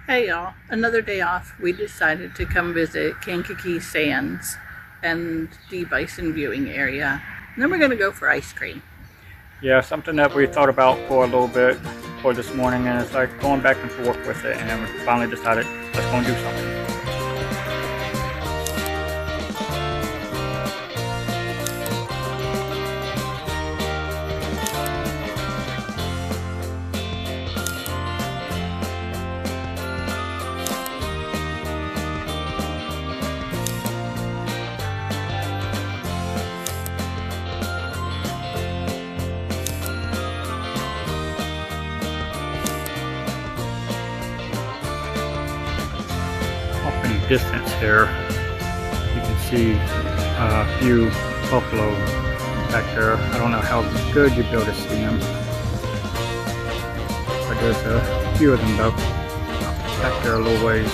Hey y'all, another day off. We decided to come visit Kankakee Sands and the bison viewing area. And then we're going to go for ice cream. Yeah, something that we thought about for a little bit for this morning, and it's like going back and forth with it, and then we finally decided, let's go and do something. Distance here, you can see a few buffalo back there. I don't know how good you'll be able to see them, but there's a few of them though back there a little ways.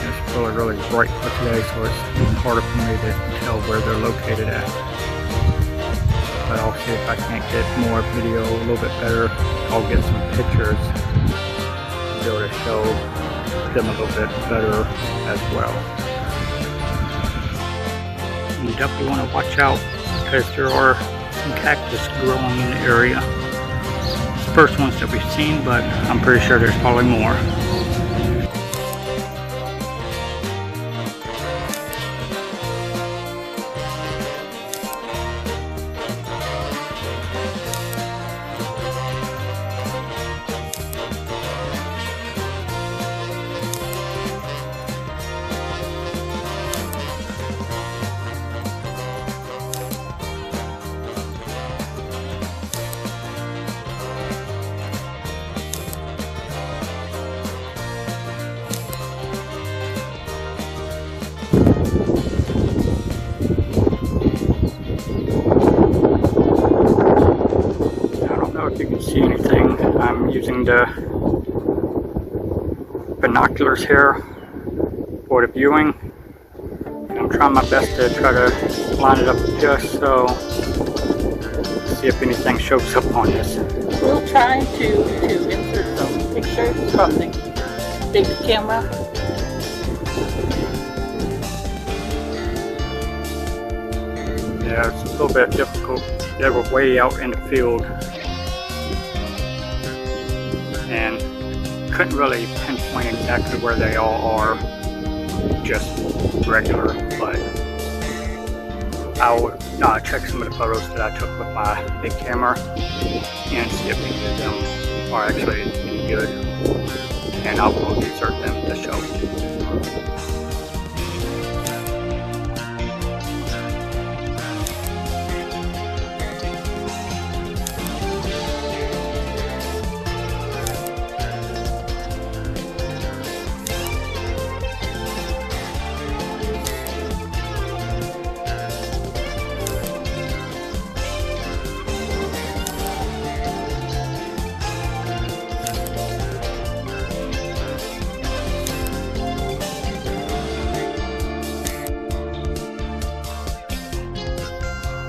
It's really bright for today, so it's even harder for me to tell where they're located at. But I'll see if I can't get more video a little bit better. I'll get some pictures to be able to show them a little bit better as well. You definitely want to watch out because there are some cactus growing in the area. It's the first ones that we've seen, but I'm pretty sure there's probably more. If you can see anything, I'm using the binoculars here for the viewing. I'm trying my best to try to line it up just so, see if anything shows up on this. We'll try to insert some pictures from the big camera. Yeah, it's a little bit difficult. They were way out in the field and couldn't really pinpoint exactly where they all are, just regular, but I'll check some of the photos that I took with my big camera and see if any of them are actually any good, and I will insert them to show.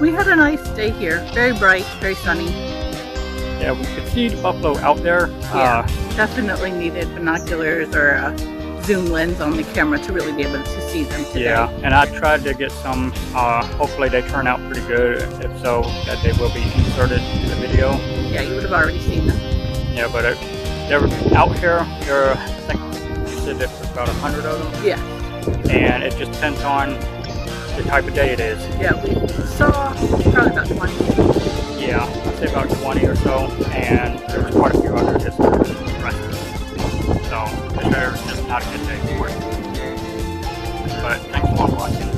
We had a nice day here. Very bright, very sunny. Yeah, we could see the buffalo out there. Yeah, definitely needed binoculars or a zoom lens on the camera to really be able to see them today. Yeah, and I tried to get some, hopefully they turn out pretty good. If so, that they will be inserted in the video. Yeah, you would have already seen them. Yeah, but they're out here. There are, I think you said there was about 100 of them? Yeah. And it just depends on the type of day it is. Yeah, we saw probably about 20. Yeah, I'd say about 20 or so, and there was quite a few under this rest. So, there's just not a good day for it. But thanks for watching.